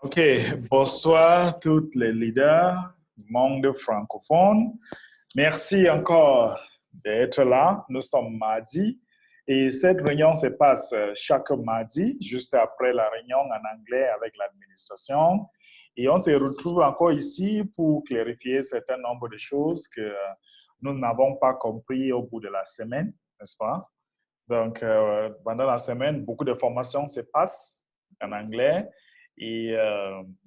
OK, bonsoir tous les leaders du monde francophone. Merci encore d'être là. Nous sommes mardi et cette réunion se passe chaque mardi, juste après la réunion en anglais avec l'administration. Et on se retrouve encore ici pour clarifier un certain nombre de choses que nous n'avons pas compris au bout de la semaine, n'est-ce pas? Donc, pendant la semaine, beaucoup de formations se passent en anglais. Et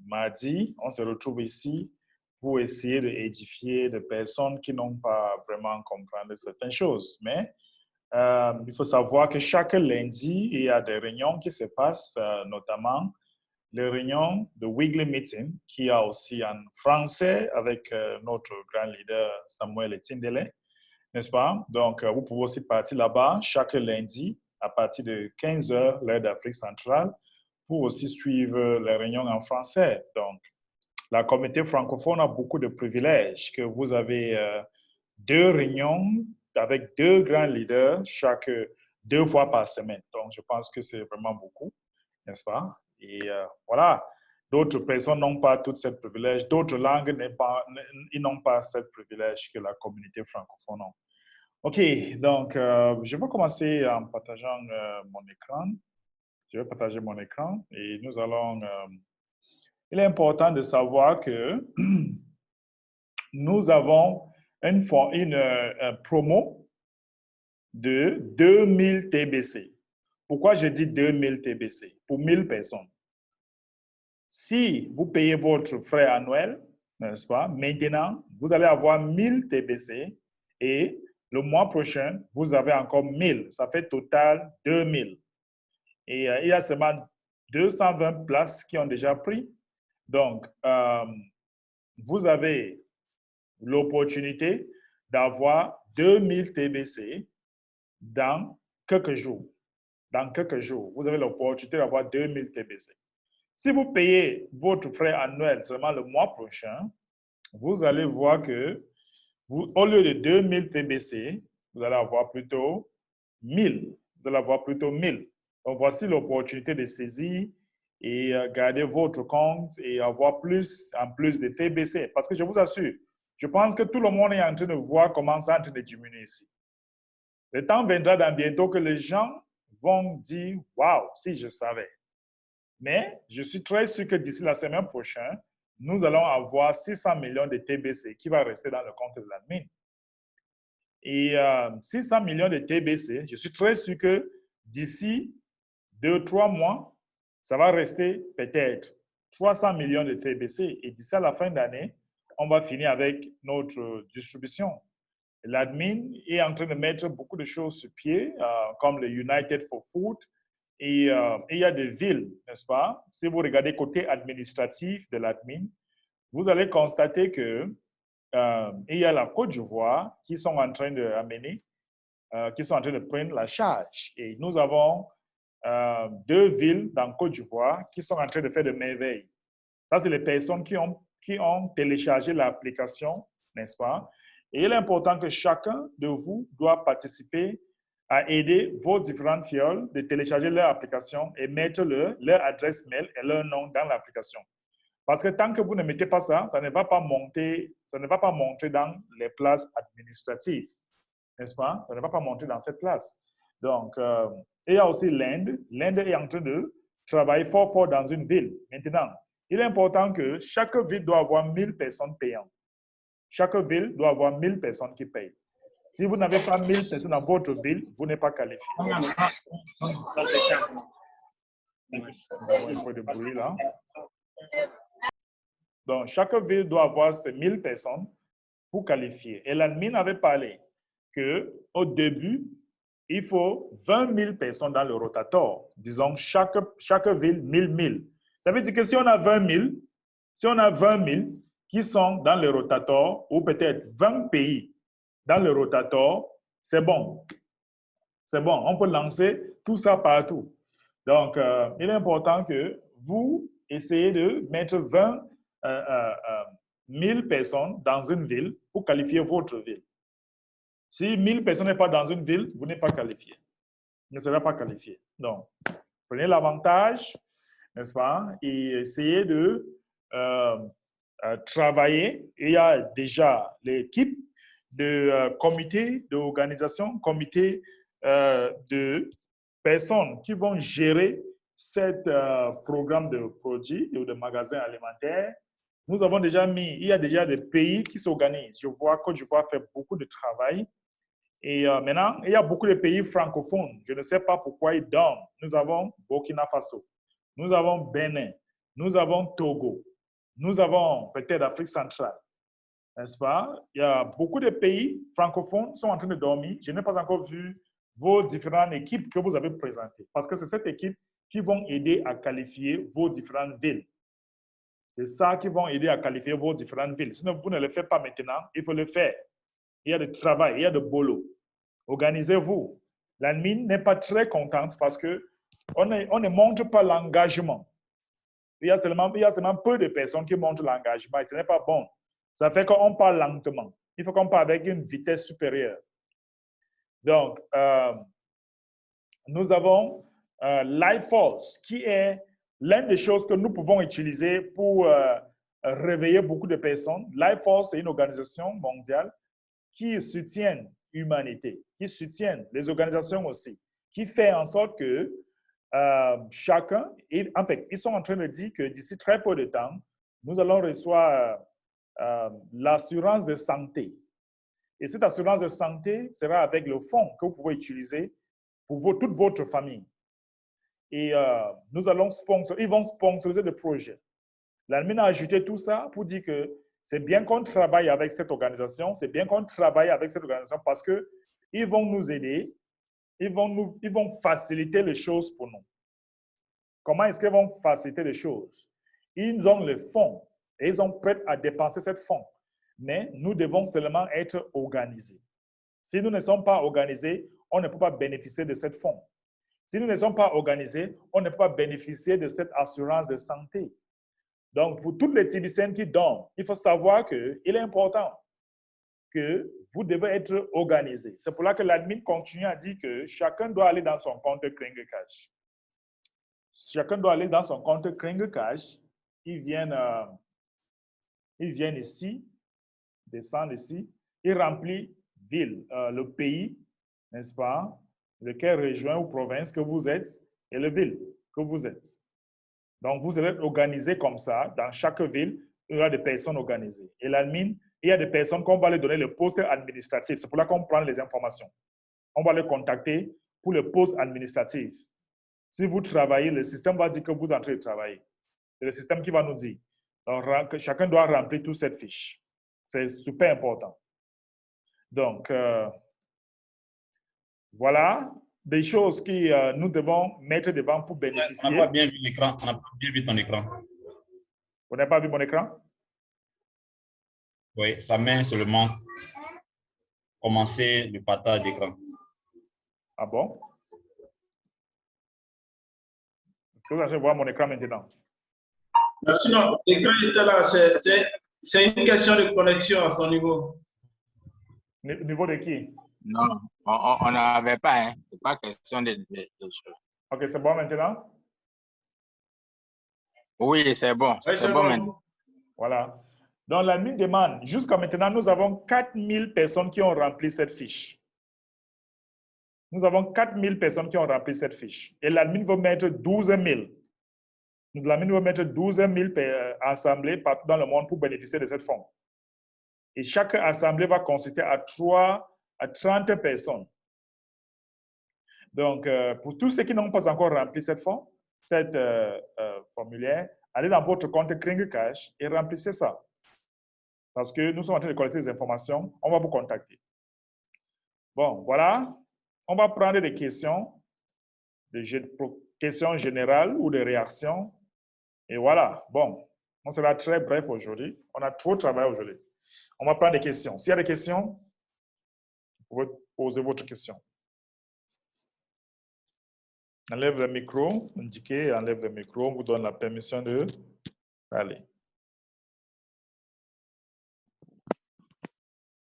mardi, on se retrouve ici pour essayer d'édifier des personnes qui n'ont pas vraiment compris certaines choses. Mais il faut savoir que chaque lundi, il y a des réunions qui se passent, notamment les réunions de Weekly Meeting, qui a aussi en français avec notre grand leader Samuel Etindele, n'est-ce pas? Donc, vous pouvez aussi partir là-bas chaque lundi à partir de 15 heures, l'heure d'Afrique centrale, pour aussi suivre les réunions en français. Donc, la communauté francophone a beaucoup de privilèges, que vous avez deux réunions avec deux grands leaders chaque 2 fois par semaine. Donc, je pense que c'est vraiment beaucoup, n'est-ce pas? Et voilà, d'autres personnes n'ont pas tout ce privilège, d'autres langues ils n'ont pas ce privilège que la communauté francophone a. OK, donc je vais commencer en partageant mon écran. Je vais partager mon écran et nous allons... il est important de savoir que nous avons une promo de 2000 TBC. Pourquoi je dis 2000 TBC? Pour 1000 personnes. Si vous payez votre frais annuel, n'est-ce pas, maintenant, vous allez avoir 1000 TBC et le mois prochain, vous avez encore 1000. Ça fait total 2000. Et il y a seulement 220 places qui ont déjà pris. Donc, vous avez l'opportunité d'avoir 2000 TBC dans quelques jours. Dans quelques jours, vous avez l'opportunité d'avoir 2000 TBC. Si vous payez votre frais annuel seulement le mois prochain, vous allez voir que au lieu de 2000 TBC, vous allez avoir plutôt 1000. Vous allez avoir plutôt 1000. Donc, voici l'opportunité de saisir et garder votre compte et avoir plus en plus de TBC. Parce que je vous assure, je pense que tout le monde est en train de voir comment ça est en train de diminuer ici. Le temps viendra dans bientôt que les gens vont dire « Waouh, si je savais ». Mais je suis très sûr que d'ici la semaine prochaine, nous allons avoir 600 millions de TBC qui va rester dans le compte de l'admin. Et 600 millions de TBC, je suis très sûr que d'ici 2-3 mois, ça va rester peut-être 300 millions de TBC. Et d'ici à la fin d'année, on va finir avec notre distribution. L'admin est en train de mettre beaucoup de choses sur pied, comme le United for Food. Et il y a des villes, n'est-ce pas? Si vous regardez côté administratif de l'admin, vous allez constater que il y a la Côte d'Ivoire qui sont en train d'amener, qui sont en train de prendre la charge. Et nous avons 2 villes dans Côte d'Ivoire qui sont en train de faire de merveilles. Ça, c'est les personnes qui ont téléchargé l'application, n'est-ce pas? Et il est important que chacun de vous doit participer à aider vos différentes fioles de télécharger leur application et mettre leur adresse mail et leur nom dans l'application. Parce que tant que vous ne mettez pas ça, ça ne va pas monter dans les places administratives, n'est-ce pas? Ça ne va pas monter dans cette place. Donc, il y a aussi l'Inde. L'Inde est en train de travailler fort dans une ville. Maintenant, il est important que chaque ville doit avoir 1000 personnes payantes. Chaque ville doit avoir 1000 personnes qui payent. Si vous n'avez pas 1000 personnes dans votre ville, vous n'êtes pas qualifié. Nous avons un peu de bruit là. Donc, chaque ville doit avoir ces 1000 personnes pour qualifier. Et l'admin avait parlé qu'au début, il faut 20 000 personnes dans le rotator. Disons, chaque ville, 1000. Ça veut dire que si on a 20 000 qui sont dans le rotator, ou peut-être 20 pays dans le rotator, c'est bon. C'est bon, on peut lancer tout ça partout. Donc, il est important que vous essayez de mettre 20 000 personnes dans une ville pour qualifier votre ville. Si 1000 personnes n'est pas dans une ville, vous n'êtes pas qualifié. Vous ne serez pas qualifié. Donc, prenez l'avantage n'est-ce pas? Et essayer de travailler. Il y a déjà l'équipe de comité d'organisation, comité de personnes qui vont gérer cet programme de produits ou de magasins alimentaires. Nous avons déjà mis, il y a déjà des pays qui s'organisent. Je vois que Côte d'Ivoire fait beaucoup de travail. Et maintenant, il y a beaucoup de pays francophones. Je ne sais pas pourquoi ils dorment. Nous avons Burkina Faso, nous avons Bénin, nous avons Togo, nous avons peut-être l'Afrique centrale, n'est-ce pas? Il y a beaucoup de pays francophones qui sont en train de dormir. Je n'ai pas encore vu vos différentes équipes que vous avez présentées, parce que c'est cette équipe qui vont aider à qualifier vos différentes villes. C'est ça qui vont aider à qualifier vos différentes villes. Sinon, vous ne le faites pas maintenant, il faut le faire. Il y a du travail, il y a de boulot. Organisez-vous. L'admin n'est pas très contente parce qu'on ne montre pas l'engagement. Il y a seulement peu de personnes qui montrent l'engagement et ce n'est pas bon. Ça fait qu'on parle lentement. Il faut qu'on parle avec une vitesse supérieure. Donc, nous avons Life Force, qui est l'une des choses que nous pouvons utiliser pour réveiller beaucoup de personnes. Life Force, c'est une organisation mondiale qui soutient l'humanité, qui soutient les organisations aussi, qui fait en sorte que chacun, en fait, ils sont en train de dire que d'ici très peu de temps, nous allons recevoir l'assurance de santé. Et cette assurance de santé sera avec le fonds que vous pouvez utiliser pour toute votre famille. Et ils vont sponsoriser des projets. L'admin a ajouté tout ça pour dire que c'est bien qu'on travaille avec cette organisation, c'est bien qu'on travaille avec cette organisation parce qu'ils vont nous aider, ils vont faciliter les choses pour nous. Comment est-ce qu'ils vont faciliter les choses? Ils ont le fonds et ils sont prêts à dépenser ce fonds. Mais nous devons seulement être organisés. Si nous ne sommes pas organisés, on ne peut pas bénéficier de ce fonds. Si nous ne sommes pas organisés, on ne peut pas bénéficier de cette assurance de santé. Donc, pour toutes les Tibiciennes qui dorment, il faut savoir qu'il est important que vous devez être organisés. C'est pour là que l'admin continue à dire que chacun doit aller dans son compte Kringle Cash. Chacun doit aller dans son compte Kringle Cash. Ils viennent ici, descendent ici, ils remplissent ville, le pays, n'est-ce pas, lequel région ou province que vous êtes et la ville que vous êtes. Donc, vous allez être organisé comme ça. Dans chaque ville, il y aura des personnes organisées. Et l'admin, il y a des personnes qu'on va leur donner le poste administratif. C'est pour là qu'on prend les informations. On va les contacter pour le poste administratif. Si vous travaillez, le système va dire que vous êtes en train de travailler. C'est le système qui va nous dire. Donc, chacun doit remplir toute cette fiche. C'est super important. Donc, voilà des choses que nous devons mettre devant pour bénéficier. On n'a pas bien vu l'écran. On n'a pas bien vu ton écran. Vous n'avez pas vu mon écran? Oui, sa main seulement. Commencer le partage d'écran. Ah bon? Est-ce que vous allez voir mon écran maintenant? Sinon, l'écran était là. C'est une question de connexion à son niveau. Niveau de qui? Non, on n'avait pas, hein. C'est pas question de choses. Ok, c'est bon maintenant? Oui, c'est bon. Oui, c'est bon maintenant. Voilà. Donc, l'admin demande, jusqu'à maintenant, nous avons 4000 personnes qui ont rempli cette fiche. Nous avons 4000 personnes qui ont rempli cette fiche. Et l'admin veut mettre 12 000. L'admin veut mettre 12 000 assemblées partout dans le monde pour bénéficier de cette fonds. Et chaque assemblée va consister à 30 personnes. Donc, pour tous ceux qui n'ont pas encore rempli cette formulaire, allez dans votre compte Kringle Cash et remplissez ça. Parce que nous sommes en train de collecter des informations, on va vous contacter. Bon, voilà. On va prendre des questions générales ou des réactions. Et voilà. Bon, on sera très bref aujourd'hui. On a trop travaillé aujourd'hui. On va prendre des questions. S'il y a des questions, vous pouvez poser votre question. Enlève le micro, indiquez, enlève le micro, on vous donne la permission de parler.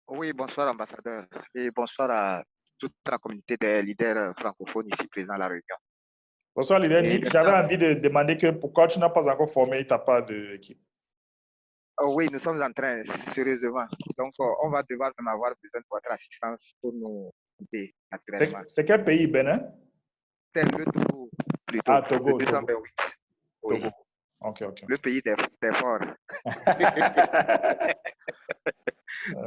Oui, bonsoir ambassadeur et bonsoir à toute la communauté des leaders francophones ici présents à la réunion. Bonsoir, leader Et Nick. J'avais envie de demander que pourquoi tu n'as pas encore formé ta part d'équipe. oui, nous sommes en train, sérieusement. Donc, on va devoir en avoir besoin de votre assistance pour nous aider, naturellement. C'est quel pays, Bénin? C'est le Togo, plutôt, Ah, Togo, le Togo. 228. Oui, Togo. Ok, ok. le pays des forts.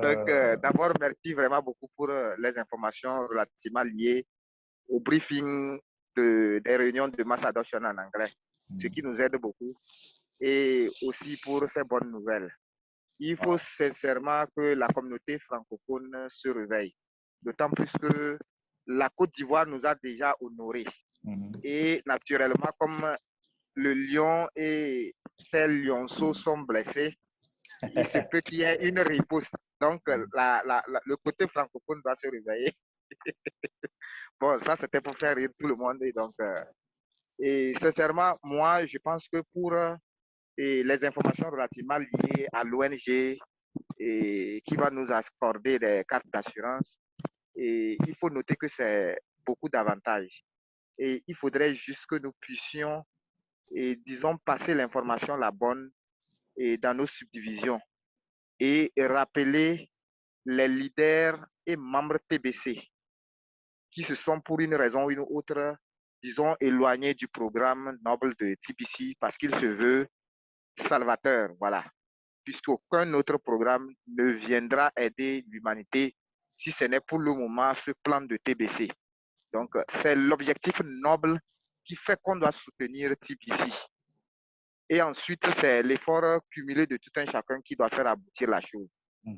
Donc, d'abord, merci vraiment beaucoup pour les informations relativement liées au briefing des réunions de mass adoption en anglais, ce qui nous aide beaucoup, et aussi pour ces bonnes nouvelles. Il faut sincèrement que la communauté francophone se réveille, d'autant plus que la Côte d'Ivoire nous a déjà honorés. Et naturellement, comme le lion et ses lionceaux sont blessés, il se peut qu'il y ait une riposte. Donc, le côté francophone doit se réveiller. Bon, ça, c'était pour faire rire tout le monde. Et donc, et sincèrement, moi, je pense que pour les informations relativement liées à l'ONG et qui va nous accorder des cartes d'assurance, et il faut noter que c'est beaucoup d'avantages. Et il faudrait juste que nous puissions, et, disons, passer l'information la bonne et dans nos subdivisions et rappeler les leaders et membres TBC qui se sont pour une raison ou une autre, disons, éloignés du programme noble de TBC parce qu'il se veut salvateur, voilà. Puisqu'aucun autre programme ne viendra aider l'humanité si ce n'est pour le moment ce plan de TBC. Donc, c'est l'objectif noble qui fait qu'on doit soutenir TBC. Et ensuite, c'est l'effort cumulé de tout un chacun qui doit faire aboutir la chose.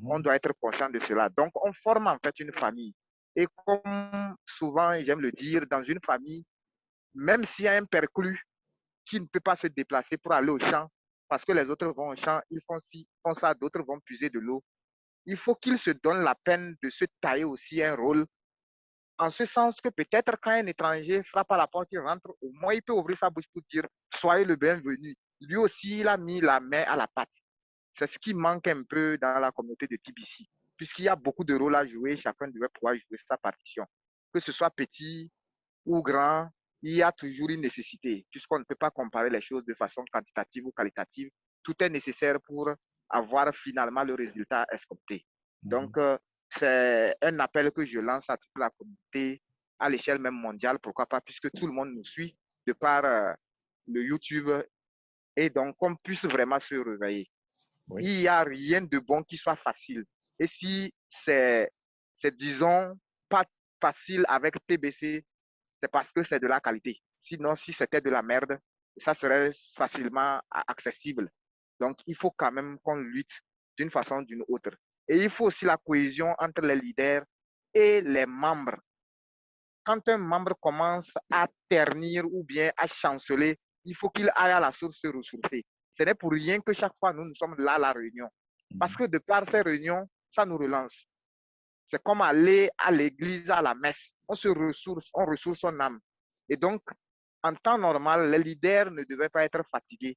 On doit être conscient de cela. Donc, on forme en fait une famille. Et comme souvent, j'aime le dire, dans une famille, même s'il y a un perclus qui ne peut pas se déplacer pour aller au champ, parce que les autres vont au champ, ils font ça, d'autres vont puiser de l'eau. Il faut qu'ils se donnent la peine de se tailler aussi un rôle, en ce sens que peut-être quand un étranger frappe à la porte, il rentre, au moins il peut ouvrir sa bouche pour dire « Soyez le bienvenu ». Lui aussi, il a mis la main à la pâte. C'est ce qui manque un peu dans la communauté de TBC, puisqu'il y a beaucoup de rôles à jouer, chacun devait pouvoir jouer sa partition. Que ce soit petit ou grand, il y a toujours une nécessité, puisqu'on ne peut pas comparer les choses de façon quantitative ou qualitative. Tout est nécessaire pour avoir finalement le résultat escompté. Donc, c'est un appel que je lance à toute la communauté à l'échelle même mondiale, pourquoi pas, puisque tout le monde nous suit de par le YouTube, et donc qu'on puisse vraiment se réveiller. Oui. Il n'y a rien de bon qui soit facile. Et si c'est disons, pas facile avec TBC, c'est parce que c'est de la qualité. Sinon, si c'était de la merde, ça serait facilement accessible. Donc, il faut quand même qu'on lutte d'une façon ou d'une autre. Et il faut aussi la cohésion entre les leaders et les membres. Quand un membre commence à ternir ou bien à chanceler, il faut qu'il aille à la source se ressourcer. Ce n'est pour rien que chaque fois, nous sommes là à la réunion. Parce que de par ces réunions, ça nous relance. C'est comme aller à l'église, à la messe. On se ressource, on ressource son âme. Et donc, en temps normal, les leaders ne devaient pas être fatigués.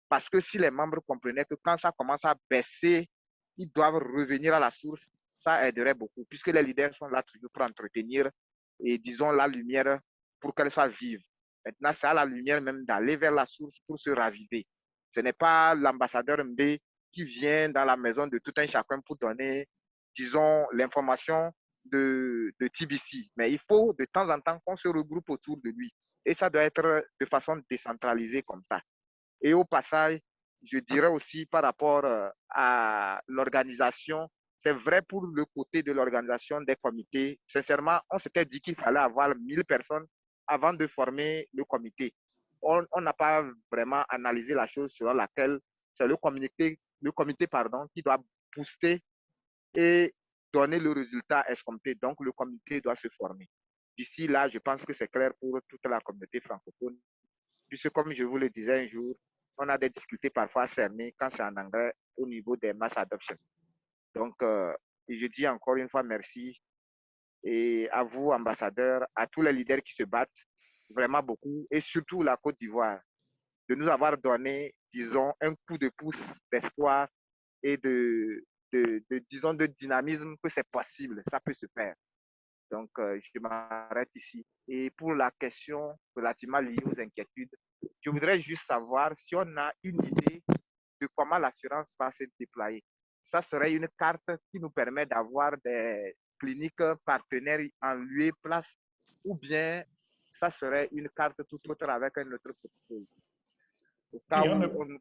Parce que si les membres comprenaient que quand ça commence à baisser, ils doivent revenir à la source, ça aiderait beaucoup. Puisque les leaders sont là toujours pour entretenir, et disons, la lumière pour qu'elle soit vive. Maintenant, c'est à la lumière même d'aller vers la source pour se raviver. Ce n'est pas l'ambassadeur Mbé qui vient dans la maison de tout un chacun pour donner, disons, l'information de TBC. Mais il faut de temps en temps qu'on se regroupe autour de lui. Et ça doit être de façon décentralisée comme ça. Et au passage, je dirais aussi par rapport à l'organisation, c'est vrai pour le côté de l'organisation des comités. Sincèrement, on s'était dit qu'il fallait avoir 1000 personnes avant de former le comité. On n'a pas vraiment analysé la chose selon laquelle c'est le comité qui doit booster et donner le résultat escompté. Donc, le comité doit se former. D'ici là, je pense que c'est clair pour toute la communauté francophone. Puisque, comme je vous le disais un jour, on a des difficultés parfois à cerner quand c'est en anglais au niveau des mass adoption. Donc, je dis encore une fois merci et à vous, ambassadeurs, à tous les leaders qui se battent, vraiment beaucoup, et surtout la Côte d'Ivoire, de nous avoir donné, disons, un coup de pouce d'espoir et disons, de dynamisme que c'est possible, ça peut se faire. Donc, je m'arrête ici. Et pour la question relativement liée aux inquiétudes, je voudrais juste savoir si on a une idée de comment l'assurance va se déployer. Ça serait une carte qui nous permet d'avoir des cliniques partenaires en lieu et place, ou bien ça serait une carte tout autre avec un autre portefeuille. Au cas où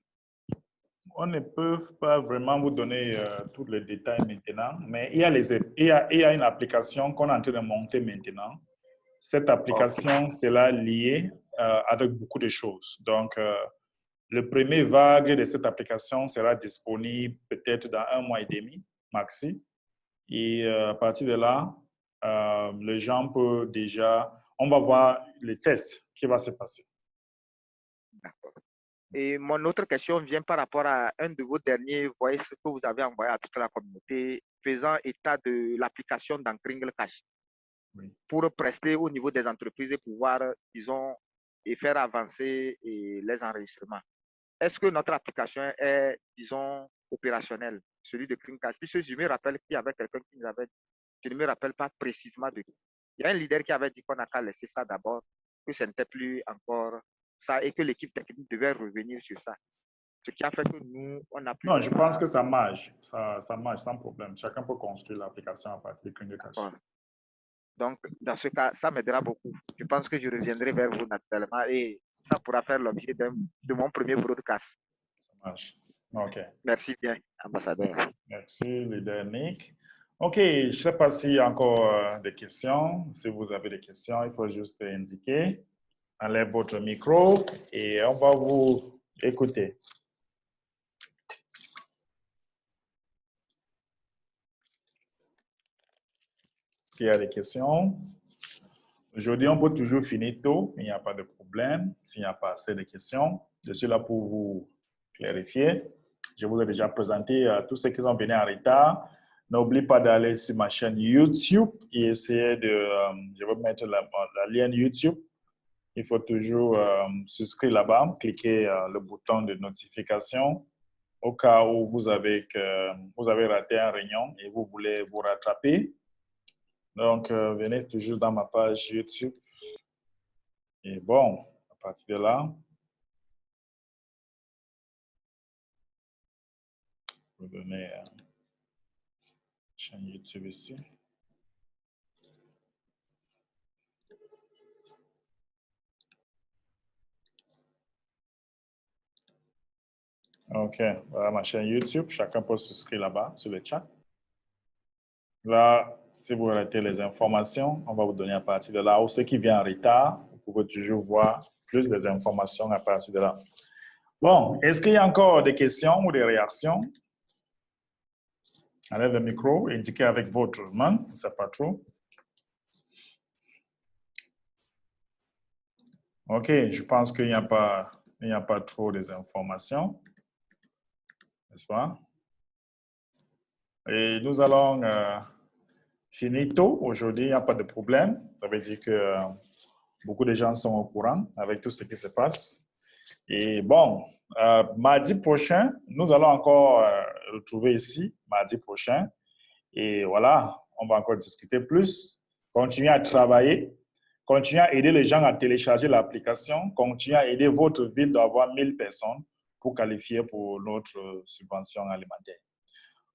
on ne peut pas vraiment vous donner tous les détails maintenant, mais il y a une application qu'on est en train de monter maintenant. Cette application, c'est là lié avec beaucoup de choses. Donc, le premier vague de cette application sera disponible peut-être dans 1 mois et demi, maxi. Et à partir de là, les gens peuvent déjà... On va voir les tests qui vont se passer. D'accord. Et mon autre question vient par rapport à un de vos derniers voices que vous avez envoyé à toute la communauté faisant état de l'application dans Kringle Cash. Oui. Pour prester au niveau des entreprises et pouvoir, disons, et faire avancer les enregistrements. Est-ce que notre application est, disons, opérationnelle, celui de Kringle Cash? Puisque je me rappelle qu'il y avait quelqu'un qui nous avait dit, je ne me rappelle pas précisément de qui. Il y a un leader qui avait dit qu'on a qu'à laisser ça d'abord, que ce n'était plus encore ça et que l'équipe technique devait revenir sur ça. Ce qui a fait que nous, on a pu... Non, je pense que ça marche. Ça marche sans problème. Chacun peut construire l'application à partir de Kringle Cash. Donc, dans ce cas, ça m'aidera beaucoup. Je pense que je reviendrai vers vous naturellement et ça pourra faire l'objet de mon premier broadcast. Ça marche. OK. Merci bien, ambassadeur. Merci, leader Nick. OK, je ne sais pas s'il y a encore des questions. Si vous avez des questions, il faut juste indiquer. Enlève votre micro et on va vous écouter. Est-ce qu'il y a des questions? Aujourd'hui, on peut toujours finir tôt, il n'y a pas de problème. S'il n'y a pas assez de questions, je suis là pour vous clarifier. Je vous ai déjà présenté tous ceux qui sont venus en retard. N'oublie pas d'aller sur ma chaîne YouTube et essayer de... je vais mettre la lien YouTube. Il faut toujours souscrire là-bas, cliquer le bouton de notification au cas où vous avez raté une réunion et vous voulez vous rattraper. Donc, venez toujours dans ma page YouTube. Et bon, à partir de là, je vais donner la chaîne YouTube ici. OK, voilà ma chaîne YouTube. Chacun peut souscrire là-bas, sur le chat. Là, si vous ratez les informations, on va vous donner à partir de là. Ou ceux qui viennent en retard, vous pouvez toujours voir plus des informations à partir de là. Bon, est-ce qu'il y a encore des questions ou des réactions? Enlève le micro, indiquez avec votre main, ne sais pas trop. OK, je pense qu'il n'y a pas trop des informations. N'est-ce pas? Et nous allons finir tôt. Aujourd'hui, il n'y a pas de problème. Ça veut dire que beaucoup de gens sont au courant avec tout ce qui se passe. Et bon, mardi prochain, nous allons encore retrouver ici, mardi prochain. Et voilà, on va encore discuter plus, continuer à travailler, continuer à aider les gens à télécharger l'application, continuer à aider votre ville d'avoir 1000 personnes pour qualifier pour notre subvention alimentaire.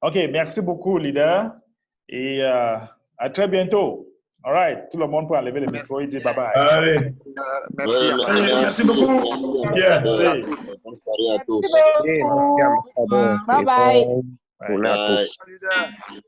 OK, merci beaucoup, leader. Et à très bientôt. All right, tout le monde peut enlever le micro et dire bye-bye. Allez. Merci. Merci beaucoup. Merci. Bonne soirée à tous. Bye bye. Bonne à tous.